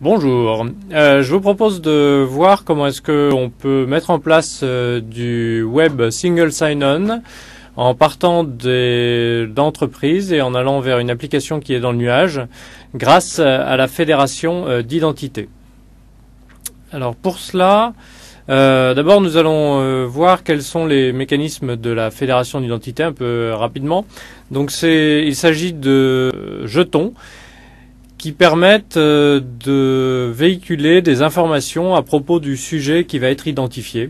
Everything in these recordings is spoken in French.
Bonjour, je vous propose de voir comment est-ce qu'on peut mettre en place du web single sign-on en partant d'entreprises et en allant vers une application qui est dans le nuage grâce à la fédération d'identité. Alors pour cela, d'abord nous allons voir quels sont les mécanismes de la fédération d'identité un peu rapidement. Donc il s'agit de jetons qui permettent de véhiculer des informations à propos du sujet qui va être identifié.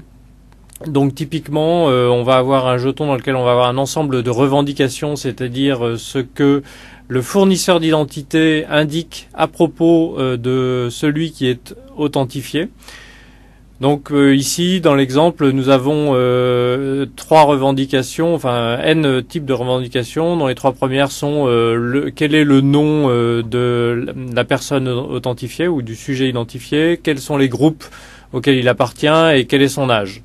Donc typiquement, on va avoir un jeton dans lequel on va avoir un ensemble de revendications, c'est-à-dire ce que le fournisseur d'identité indique à propos de celui qui est authentifié. Donc ici, dans l'exemple, nous avons trois revendications, enfin n types de revendications, dont les trois premières sont quel est le nom de la personne authentifiée ou du sujet identifié, quels sont les groupes auxquels il appartient et quel est son âge.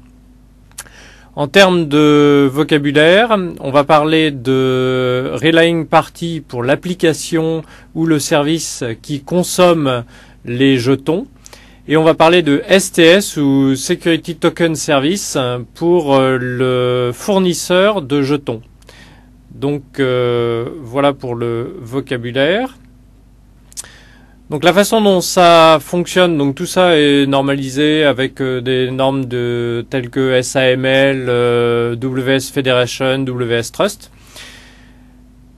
En termes de vocabulaire, on va parler de relying party pour l'application ou le service qui consomme les jetons. Et on va parler de STS ou Security Token Service pour le fournisseur de jetons. Donc voilà pour le vocabulaire. Donc la façon dont ça fonctionne, donc tout ça est normalisé avec des normes telles que SAML, WS Federation, WS Trust.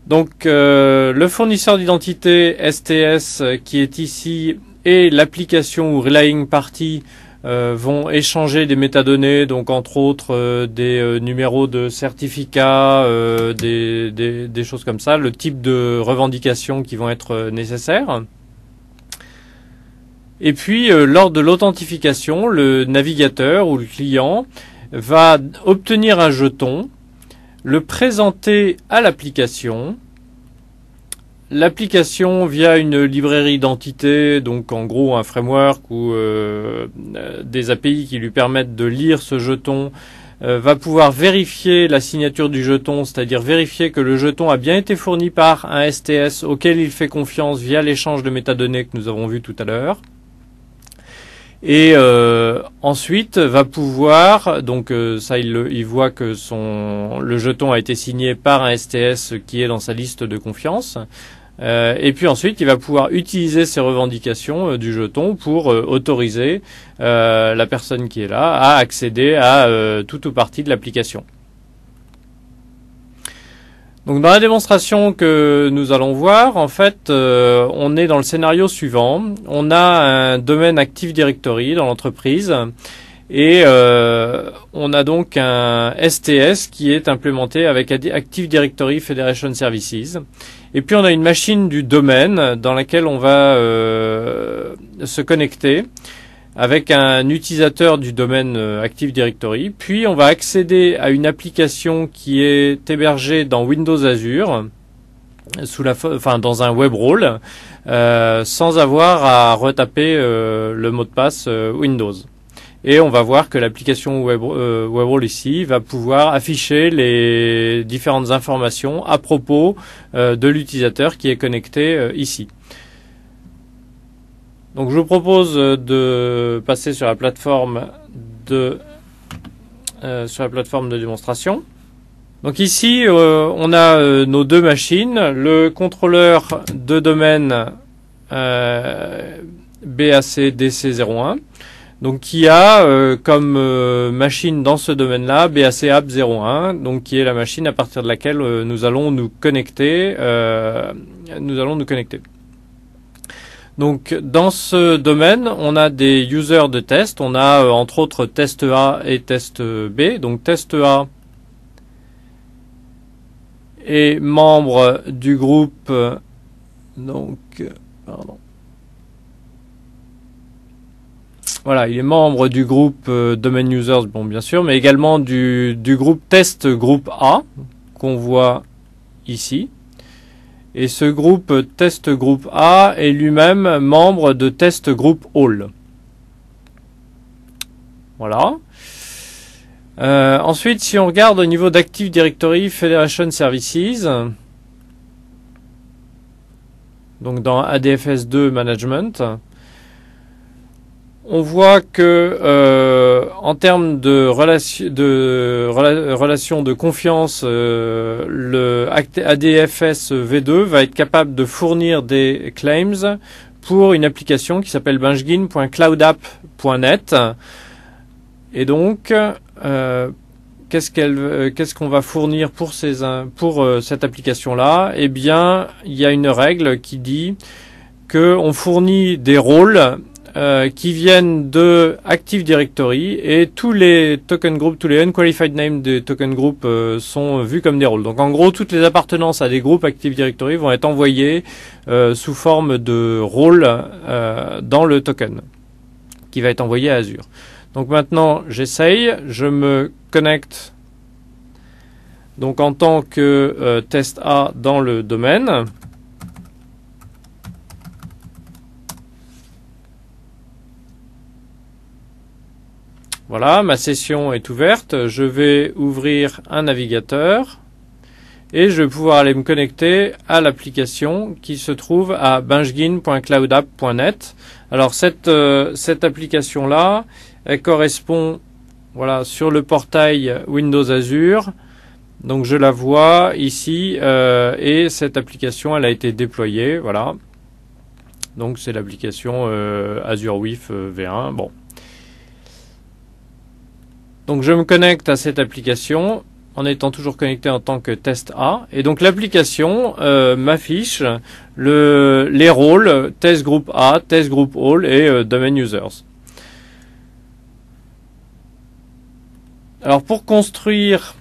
Donc le fournisseur d'identité STS qui est ici et l'application ou relying party vont échanger des métadonnées, donc entre autres des numéros de certificats, des choses comme ça, le type de revendications qui vont être nécessaires. Et puis lors de l'authentification, le navigateur ou le client va obtenir un jeton, le présenter à l'application. L'application via une librairie d'identité, donc en gros un framework ou des API qui lui permettent de lire ce jeton, va pouvoir vérifier la signature du jeton, c'est-à-dire vérifier que le jeton a bien été fourni par un STS auquel il fait confiance via l'échange de métadonnées que nous avons vu tout à l'heure. Et ensuite va pouvoir, donc ça il voit que le jeton a été signé par un STS qui est dans sa liste de confiance. Et puis ensuite, il va pouvoir utiliser ces revendications du jeton pour autoriser la personne qui est là à accéder à tout ou partie de l'application. Donc dans la démonstration que nous allons voir, en fait, on est dans le scénario suivant. On a un domaine Active Directory dans l'entreprise et on a donc un STS qui est implémenté avec Active Directory Federation Services. Et puis on a une machine du domaine dans laquelle on va se connecter avec un utilisateur du domaine Active Directory. Puis on va accéder à une application qui est hébergée dans Windows Azure, dans un web role, sans avoir à retaper le mot de passe Windows. Et on va voir que l'application WebRoll ici va pouvoir afficher les différentes informations à propos de l'utilisateur qui est connecté ici. Donc je vous propose de passer sur la plateforme de démonstration. Donc ici on a nos deux machines, le contrôleur de domaine BAC-DC01. Donc qui a comme machine dans ce domaine-là BAC App 01, donc qui est la machine à partir de laquelle nous allons nous connecter. Donc dans ce domaine, on a des users de test. On a entre autres test A et test B. Donc test A est membre du groupe. Voilà, il est membre du groupe Domain Users, bon bien sûr, mais également du groupe Test Groupe A, qu'on voit ici. Et ce groupe Test Groupe A est lui-même membre de Test Group All. Voilà. Ensuite, si on regarde au niveau d'Active Directory Federation Services, donc dans ADFS2 Management, on voit que en termes de relation de confiance, le ADFS V2 va être capable de fournir des claims pour une application qui s'appelle benchgin.cloudapp.net. Et donc, qu'est-ce qu'on va fournir pour cette application-là? Eh bien, il y a une règle qui dit qu'on fournit des rôles qui viennent de Active Directory, et tous les token groups, tous les unqualified names des token groups sont vus comme des rôles. Donc en gros, toutes les appartenances à des groupes Active Directory vont être envoyées sous forme de rôles dans le token qui va être envoyé à Azure. Donc maintenant, j'essaye, je me connecte donc en tant que test A dans le domaine. Voilà, ma session est ouverte. Je vais ouvrir un navigateur et je vais pouvoir aller me connecter à l'application qui se trouve à benchgin.cloudapp.net. Alors cette application-là, elle correspond sur le portail Windows Azure. Donc je la vois ici et cette application, elle a été déployée. Voilà. Donc c'est l'application Azure WIF V1. Bon. Donc je me connecte à cette application en étant toujours connecté en tant que test A. Et donc l'application m'affiche les rôles test group A, test group all et domain users. Alors pour construire,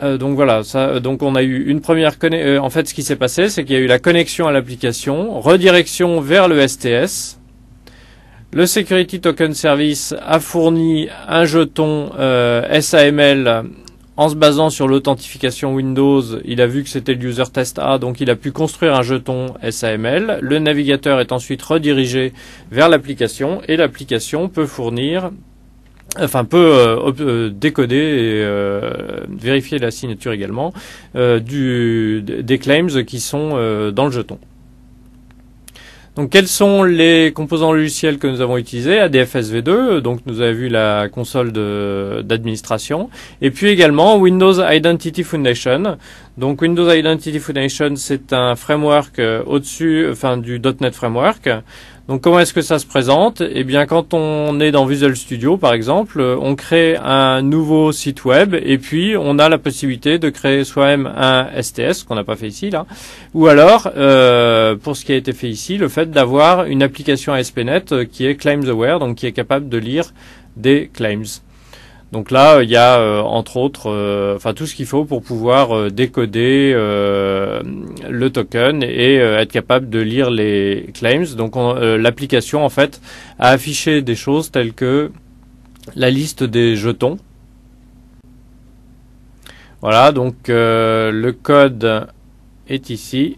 donc voilà, donc on a eu une première connexion. En fait, ce qui s'est passé, c'est qu'il y a eu la connexion à l'application, redirection vers le STS. Le Security Token Service a fourni un jeton SAML en se basant sur l'authentification Windows. Il a vu que c'était le user test A, donc il a pu construire un jeton SAML. Le navigateur est ensuite redirigé vers l'application et l'application peut fournir, peut décoder et vérifier la signature également des claims qui sont dans le jeton. Donc quels sont les composants logiciels que nous avons utilisés? ADFS V2, donc nous avons vu la console d'administration, et puis également Windows Identity Foundation. Donc Windows Identity Foundation, c'est un framework au-dessus, du .NET Framework. Donc comment est-ce que ça se présente? Eh bien quand on est dans Visual Studio par exemple, on crée un nouveau site web et puis on a la possibilité de créer soi-même un STS, qu'on n'a pas fait ici là, ou alors pour ce qui a été fait ici, le fait d'avoir une application ASP.NET qui est Claims Aware, donc qui est capable de lire des claims. Donc là, il y a entre autres tout ce qu'il faut pour pouvoir décoder le token et être capable de lire les claims. Donc l'application en fait a affiché des choses telles que la liste des jetons. Voilà, donc le code est ici.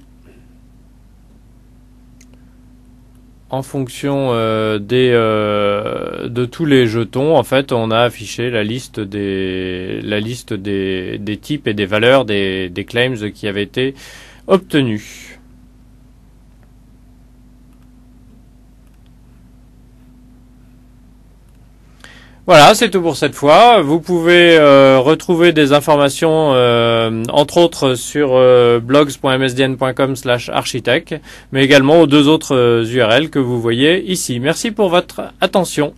En fonction de tous les jetons, en fait, on a affiché la liste des types et des valeurs des claims qui avaient été obtenus. Voilà, c'est tout pour cette fois. Vous pouvez retrouver des informations, entre autres sur blogs.msdn.com/architect, mais également aux deux autres URL que vous voyez ici. Merci pour votre attention.